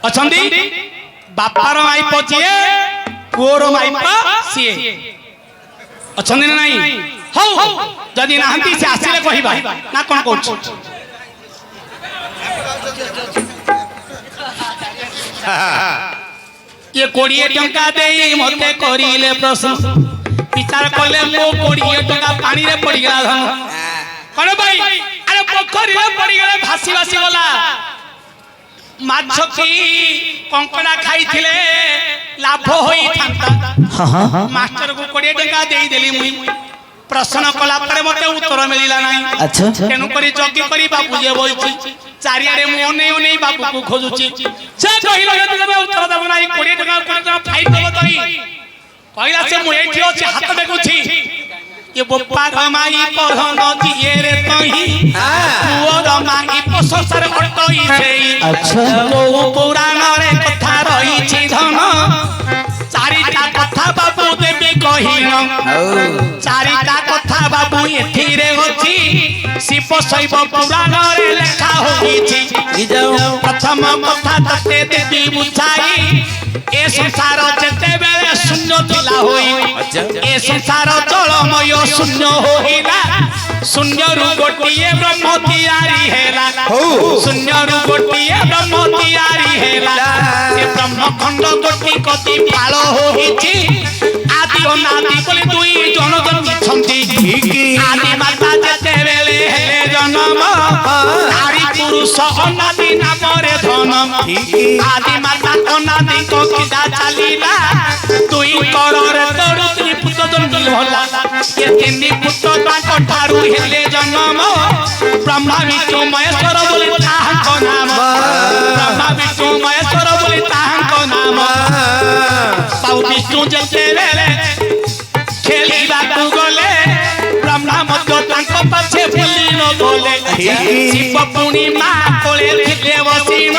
अछंदी बापार माइप जिए पुओर माइप सीए अछंदी ना नहीं हौ जदि नाहंती से आसिले कहिबा ना कोन कहू ये 20 टंका देई मते करिले प्रश्न विचार कले मो 20 टंका पानी रे पड़ी गला धन कने भाई अरे पोखरी रे पड़ी गले भासी भासी गला माछ की कंकड़ा खाइथिले लाभ होई थांता मास्टर को 20 टंका देई देली मुई प्रश्न कला पर मते उत्तर मिलिला नाही अच्छा तेनु करी जगी करी बाबू जे बोलची चारियारे मु ओने बाबू को खोजुची से कहिलो यदि तबे उत्तर देबो नाही 20 टंका फाइन देबो तई कहला से मु एठी अछि हाथ देखुची ये बोपा गमाई पहन दिए रे तही पुअर माई पससर अटई सेई अच्छा ओ पुराण रे कथा रही छी धन चारिटा कथा बाबू देबे कहिन चारिटा कथा बाबू एठी रे होची शिव शैव पुराण रे लेखा होईची प्रथम कथा तते देबी बुझाई ए संसार जते बेले शून्य दिला होई ए संसार जलमय शून्य होइला शून्य रु गोटिए ब्रह्म तियारी हेला शून्य रु गोटिए ब्रह्म तियारी हेला ए ब्रह्म खंड गोटी कति फाळ होईची आदि अनादि बोले दुई जन जन्मिछंती आदि माता जते बेले हेले जन्म नारी पुरुष अनादि नामरे धन आदि माता अनादि को किदा चलीला दुई करोड़ तोड़ त्रिपुत जन्म होला ये तीन पुत्र ताको ठारू हेले जन्म ब्रह्मा विष्णु महेश्वर बोले ताहाको नाम ब्रह्मा विष्णु महेश्वर बोले ताहाको नाम बाबू विष्णु जते बेले खेलिबा को गले ब्रह्मा मध्य ताको पाछे फुली न गले शिव पूर्णिमा कोले थिले बसिन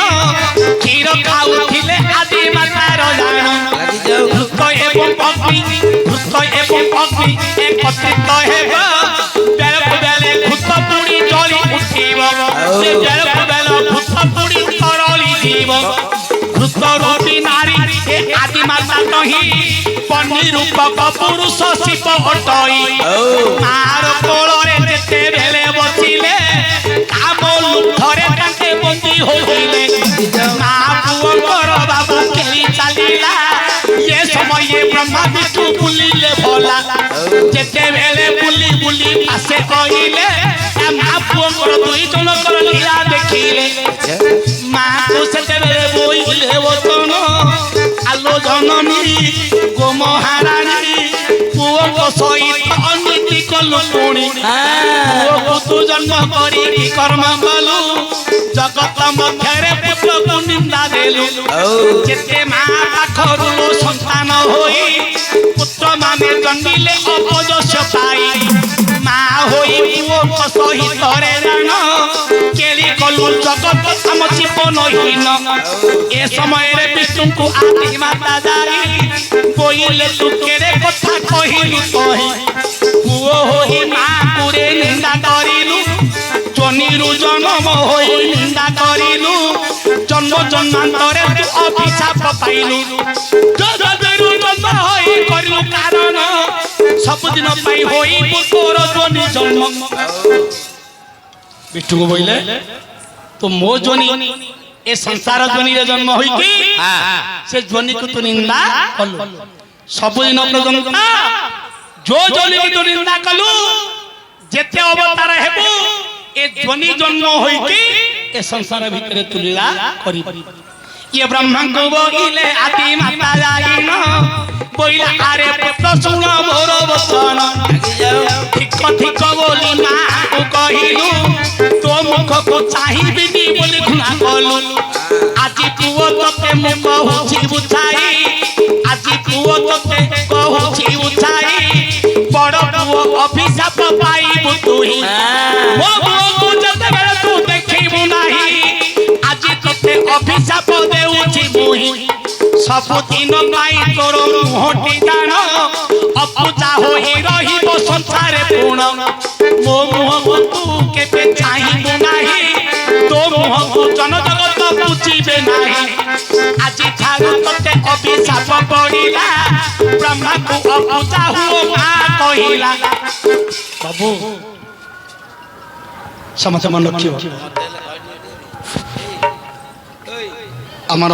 क्षीर खाउथिले आदि मातार जान भूत एवं अग्नि एकत्रित हेबा बेलक बेले भूत पूरी जली उठिब से बेलक बेले भूत पूरी तरली जीव भूत रूपी नारी ए आदि माता कही पन्नी रूपक पुरुष शिव हटई मार कोलरे जेते बेले बसिले काम लुठरे ताके बंदी होइले मा पुअर बाबू खेली चलीला ये समय ब्रह्मा विष्णु बुलिले भोला जेते बेले बुली बुली पासे कहिले ए मा पुअर दुई जन कर लीला देखिले मा को सेते बेले बोइले वचन आलो जननी गो महारानी पुओ को सहित अनिति कलु पुणी पुओ को तू जन्म करी कर्म कलु जगत मध्यरे पुत्र को निंदा देलु जेते मा पाखरु संतान होई पुत्र माने जन्मिले अपजस पाई मा होई पुओ को सहित रे जान केली कलु जगत सम जीवन हीन ए समय रे विष्णु को आदि माता जाई कोइले तू केरे कथा कहिलु कहि पुओ होई मा पुरे निंदा करिलु जनिरु जन्म होई निंदा करिलु जन्म जन्मांतरे तू अभिशाप पाइलु जजरु जन्म होई करिलु कारण सब दिन पाई होई तोर जनि जन्म बिट्टू को बोले तो मो जनि ए संसार जनि रे जन्म होई की से जनि को तू निंदा कलु सब दिन पर्यंत जो जनि की तू निंदा कलु जेते अवतार हेबु ए ध्वनि जन्म होई की ए संसार भीतर तुलीला करी ये ब्रह्मा को बोइले आदि माता जागिन बोइला आरे पुत्र सुन मोर वचन ठीक ठीक बोली मां को कहिलु तो मुख को चाहिबिनी बोली घुना कलु आजि पुओ तते मुख होछि बुझाई आजि पुओ तते कहूछि बुझाई बड़ पुओ अभिशाप पाइबु तुही मो पुओ जते बेले तू देखिबु नाही आजि तते अभिशाप देउछि मुही सब दिन पाई तोर मुहटी दान अपूजा होई रहिबो संसारे पूर्ण मो मुह को तू केबे चाहिबु नाही तो मुह को जन जगत बुझिबे नाही ठारू तोते अभिशाप पड़िला ब्रह्मा को अपूजा हुओ मां कहिला बाबू समझ मन रखियो আমার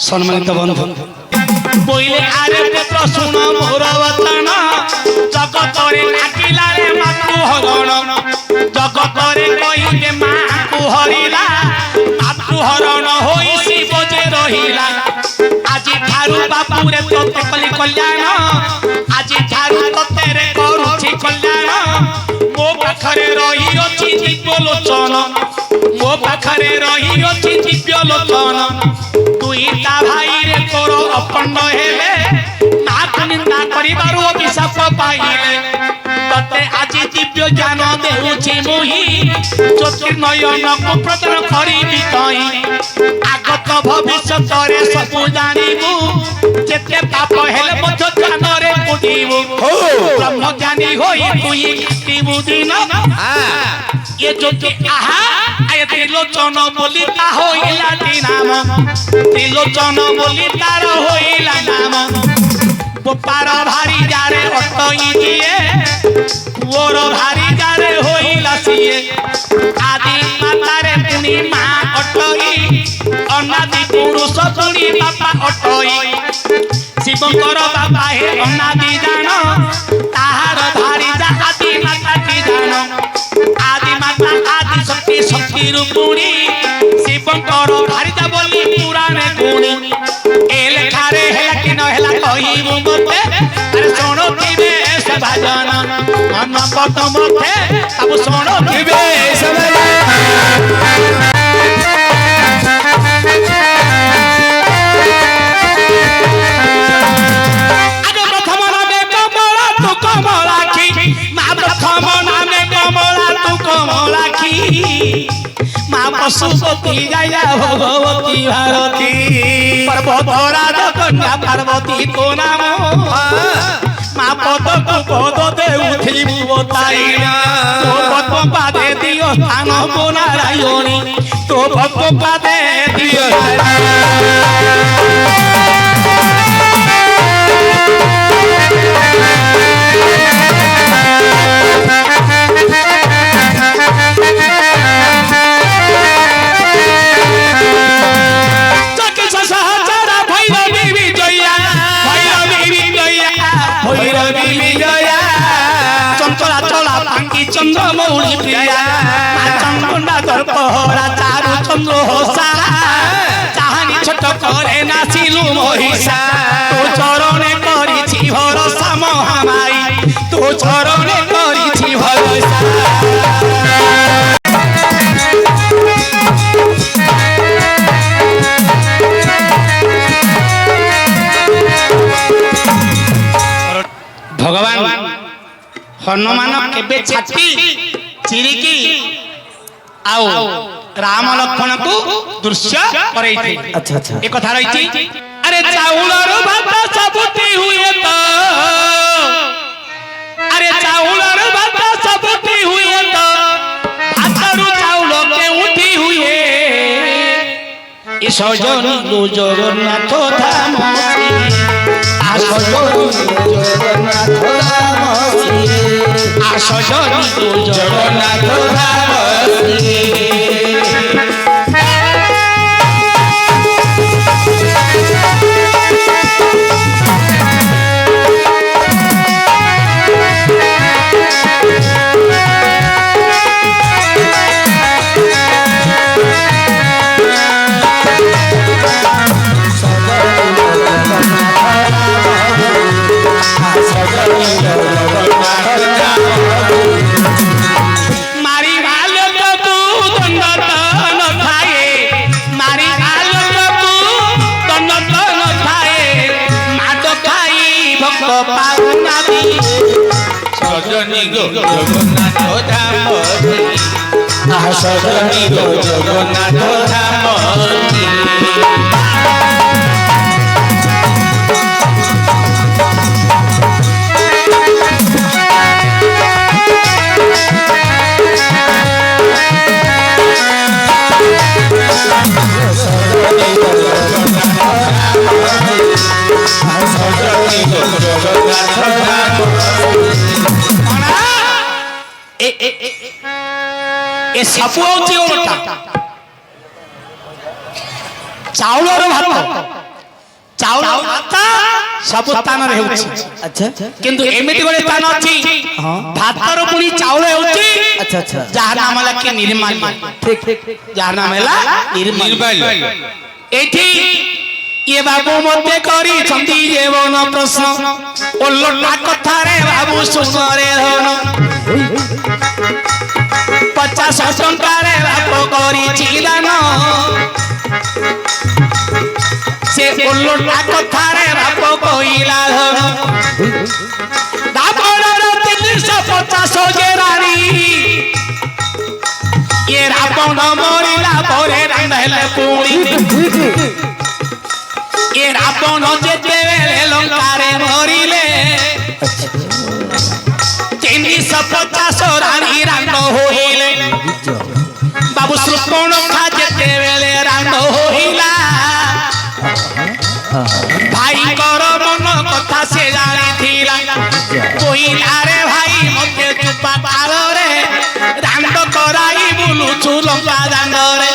সম্মানিত বন্ধু বইলে আরে পুত্র শুন মোর বচন জগতরে লাগিলা রে মাতৃ হরণ জগতরে কইলে মাকু হরিলা মাতৃ হরণ হই শিব যে রহিলা আজি ঠারু বাপুরে তোতে কলি কল্যাণ আজি ঠারু তোতে রে করুছি কল্যাণ মো পাখরে রহি অছি দিব্য লোচন মো পাখরে রহি অছি দিব্য লোচন তুই তা ভাই রে তোর অপন্ন হেলে নাক নিন্দা করিবারু অভিশাপ পাইলে ততে আজি দিব্য জ্ঞান দেউছি মুহি জ্যোতির্নয়নকু প্রচার করিবি তই আগত ভবিষ্যতরে সবু জানিবু যেতে পাপ হেলে মধ্য জ্ঞানরে বুঝিবু ব্রহ্মজ্ঞানী হই তুই কাটিবু দিন ये ज्योति आहा आये त्रिलोचन बोली ता होइला नाम त्रिलोचन बोली तार होइला नाम बोपार भारी जारे अटई दिए पुओर भारी जारे होइला सिए आदि मातारे पुनी मां अटई अनादि पुरुष पुनी बापा अटई शिवकर बाबा हे अनादि जान ताहार भारी जा आदि माता की जान आदि माता आदि शक्ति शक्ति रूपुणी शिवकर भारिजा बोली पुराणे गुणी ए लेखारे हेला कि न हेला कहिबु मते अरे सोनो दिबे से भजन मन पद मते तब सोनो दिबे से आगे प्रथम नामे कमला तू कमलाखी मा प्रथम नामे कमला तू कमलाखी माँ पशुपति गाया भगवती भारती पर्वतराज कन्या पार्वती तो नाम माँ पद को पद दे उठी बताई तो पद्म पादे दियो स्थान को नारायणी तो पद्म पादे दियो चंद्र मौली प्रिया चंद्रा दर्पहरा चारु चंद्र होसा चाहानी छोट करे नासिलु महिषा तो चरणे करिछि भरोसा महामाई तो चरणे करिछि भरोसा भगवान हनुमान केबे छाती चिरिकी आउ राम लक्ष्मण को दृश्य करैथि अच्छा अच्छा एक कथा रहिछि अरे चाउलर भात सबुती हुए तो अरे चाउलर भात सबुती हुए तो भातरु चाउल के उठी हुए ई सजन जगन्नाथ धाम आ सजन जगन्नाथ धाम आशजनी जगन्नाथ धाम सजनी गो जगन्नाथ धाम सजनी गो जगन्नाथ धाम सजनी गो जगन्नाथ ଏ ସବୁ ହଉଛି ଓଲଟା ଚାଉଳର ଭାତ ଚାଉଳ ଭାତ ସବୁ ସ୍ଥାନରେ ହେଉଛି ଆଚ୍ଛା କିନ୍ତୁ ଏମିତି ଗୋଟେ ସ୍ଥାନ ଅଛି ଭାତର ପୁଣି ଚାଉଳ ହେଉଛି ଆଚ୍ଛା ଆଚ୍ଛା ଯାହାର ନାମ ହେଲା କି ନିର୍ମାଲ୍ୟ ଠିକ ଠିକ ଯାହାର ନାମ ହେଲା ନିର୍ମାଲ୍ୟ ଏଠି ये बाबू मते करी छंदी जीवन प्रश्न ओल्लोटा कथारे बाबू सुनरे धन 50 टंकारे बाप करी दान से ओल्लोटा कथारे बाप कइला धन दापणर 350 गेरानी ये रावण मरिला परे रांधले पुणी ये रावण जेते बेले लंकारे मरिले 350 रानी रांड होइले बाबू सुर्पणखा जेते बेले रांड होइला भाई कर मन कथा से जानी थिला कोइला रे भाई मते चुपा काल रे रांड कराई बुलु चुलंका दांड रे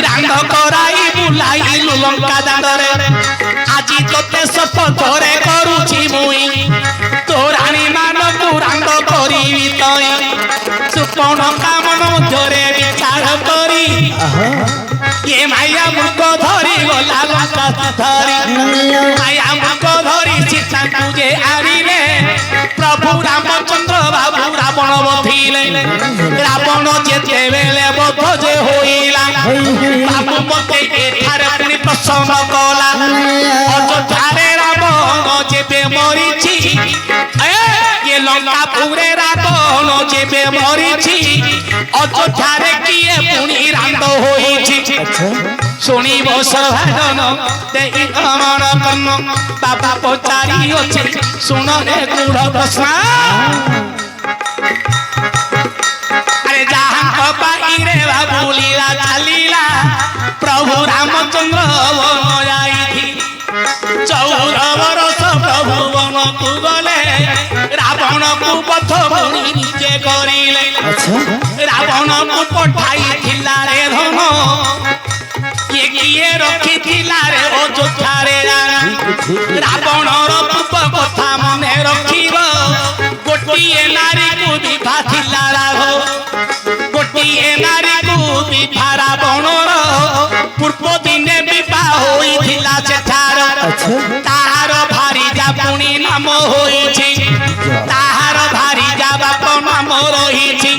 रांड कराई बुलाई लुलंका दांड रे আজি তোতে শপথরে করুছি মুই তোরানি মানকু রান্দ করিবি তই সুপর্ণকা মন মধ্যরে বিচার করি এ মাইয়া মুখ ধরি গলা লঙ্কা ধরি মাইয়া মুখ ধরি সীতাଙ୍କୁ যে আনিলে প্রভু রামচন্দ্র বাবু রাবণ বধিলে রাবণ যেতেবেলে বধ যে হইলা বাবু মতে এঠারে পুনি প্রসন্ন কলা অযোধ্যারে রাবণ যেবে মরিছি এ লঙ্কা পুরে রাবণ যেবে মরিছি অযোধ্যারে কিয়ে পুনি রান্দ হইছি শুনিব সভাজন দেই অমর কর্ণ বাবা পচারি আছে শুন রে গুড় প্রশ্ন আরে যাহাଙ୍କ ପାଇରେ ବାବୁ লীলা ଚାଲିଲା ପ୍ରଭୁ ରାମଚନ୍ଦ୍ର ବନ ଯାଇଥି 14 ବର୍ଷ ପ୍ରଭୁ ବନକୁ ଗଲେ ରାବଣକୁ ବଧ ପୁଣି ନିଜେ କରିଲେ ରାବଣକୁ ପଠାଇଥିଲା ରେ ଧନ କିଏ ରଖିଥିଲା ରେ ଅଯୋଧ୍ୟାରେ ରାବଣର ପୂର୍ବ କଥା ମନେ ରଖିବ ଗୋଟିଏ ନାରୀକୁ ବିଭା ଥିଲା ରାଘ ଗୋଟିଏ ନାରୀକୁ ବିଭା ରାବଣର ପୂର୍ବ ଦିନେ ବିବାହ ହୋଇଥିଲା ସେଠାର ତାହାର ଭାରିଜା ପୁଣି ନାମ ହୋଇଛି ତାହାର ଭାରିଜା ବାପ ନାମ ରହିଛି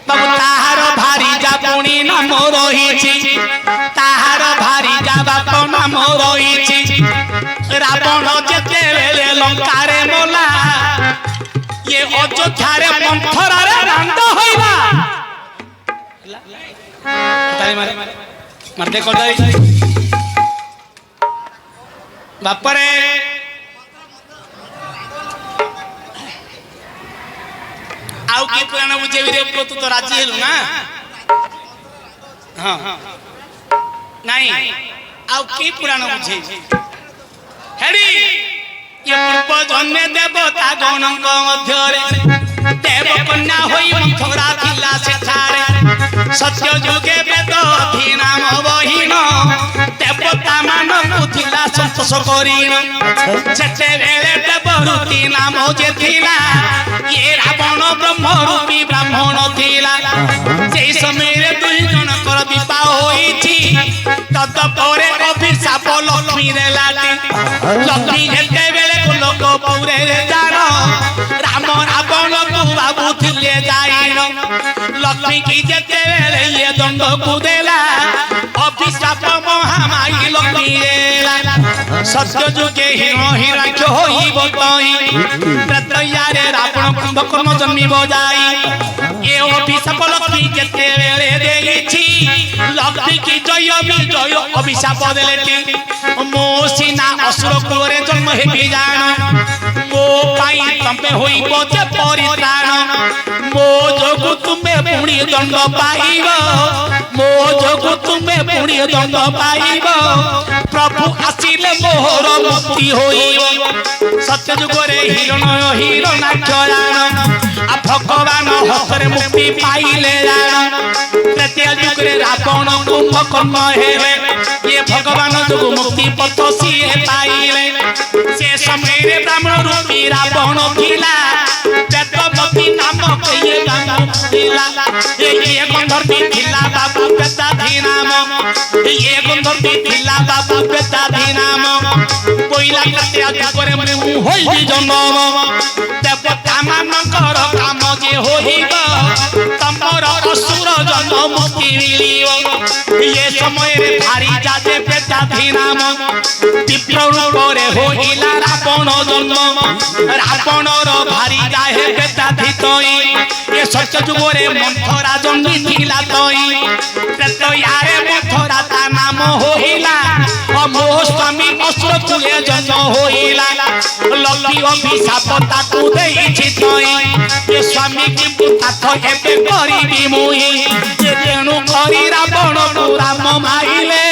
ବାବୁ ତାହାର ଭାରିଜା ପୁଣି ନାମ ରହିଛି ତାହାର ଭାରିଜା ବାପ ନାମ ରହିଛି ରାବଣ ଯେତେବେଳେ ଲଙ୍କାରେ ମଲା ये ଅଯୋଧ୍ୟାରେ ମନ୍ଥରାରେ ରାଣ୍ଡ ହୋଇଲା ତାଳି ମାରେ ମାରତେ କରିଦେଇ ବାପରେ ଆଉ କି ପୁରାଣ ବୁଝେବି ରେ ତୁ ତ ରାଜି ହେଲୁ ନା ହଁ ନାଇଁ ଆଉ କି ପୁରାଣ ବୁଝେବି ହେଡି ये पूर्व जन्म देवता गणଙ୍କ ମଧ୍ୟରେ देव कन्या होई मन्थरा थिला सेठारे सत्य जुगे वेद नाम बहिन देवता मानकु थिला संतोष करिन सेते बेले देवरूपी नाम जे थिला ये रावण ब्रह्म रूपी ब्राह्मण थिला सेई समय रे दुई जनकर विवाह होईछि तद परे अभिशाप लक्ष्मी देलाटी लक्ष्मी हेते लोक पूरे जान राम रावण को बाबू थिले जाइन लक्ष्मी की जेते बेले ये दंड को देला अभिशाप महामाई लक्ष्मी देला सत्य जुगे हिरण्य होई बतई प्रत्यया रे रावण कुंभकर्ण जन्मी बजाई ये अभिशाप लक्ष्मी जेते बेले देइछि लक्ष्मी की जय विजय अभिशाप देलेति मो सीना असुर कुलरे जन्म हेबि जान मो पाई तमे होइबो जे परित्राण मो जोगु तुमे पुणी दंड पाइबो मो जोगु तुमे पुणी दंड पाइब प्रभु आसिले मोहर मुक्ति होइब सत्य जुगरे हिरणाक्षराण आ भगवान हस्ତରେ मुक्ति पाइले जान तृतीय जुगरे रावण कुंभकर्ण हेले ये भगवान जो मुक्ति पथ सिए पाइले से समय रे ब्राह्मण रूपी रावण थिला वेदवती नामक ये गांव थिला ये गंधर्वी थिला बाबू वेदाधी नाम ये गंधर्वी थिला बाबू वेदाधी नाम कोइला कते जुगरे मु होई जन्म देवता मानकर काम जे होइब तमर असुर जन्म मुक्ति मिलिब ये समय रे भारी जाजे वेदाधी नाम तीव्र रूप रे होइला रावण जन्म रावणर भारी जाहे वेदाधी तई ये सत्य जुगरे मंथरा जन्मी थिला तई त्रेतयारे मंथरा ता नाम होइला मोह स्वामी असुर कुले जन्म होइला लकी अभिशाप ताकू देइछि तई ये स्वामी की पुताथ हेबे करिबी मुई ये तेणु करी रावण को राम माइले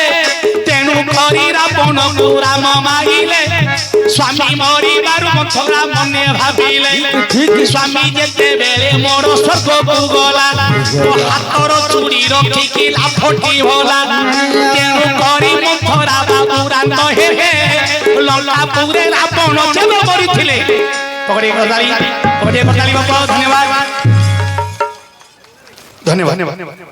तेणु करी रावण को राम माइले स्वामी मरी बारु मंथरा मने भाबिले स्वामी जेते बेले मोर स्वर्ग को गला तो हातर चूड़ी रखी की लाफटी होला तेणु करी मंथरा बाबू रात हेबे लंकापुरे रावण जेबे मरिथिले पकड़ी करताली बाबा धन्यवाद धन्यवाद।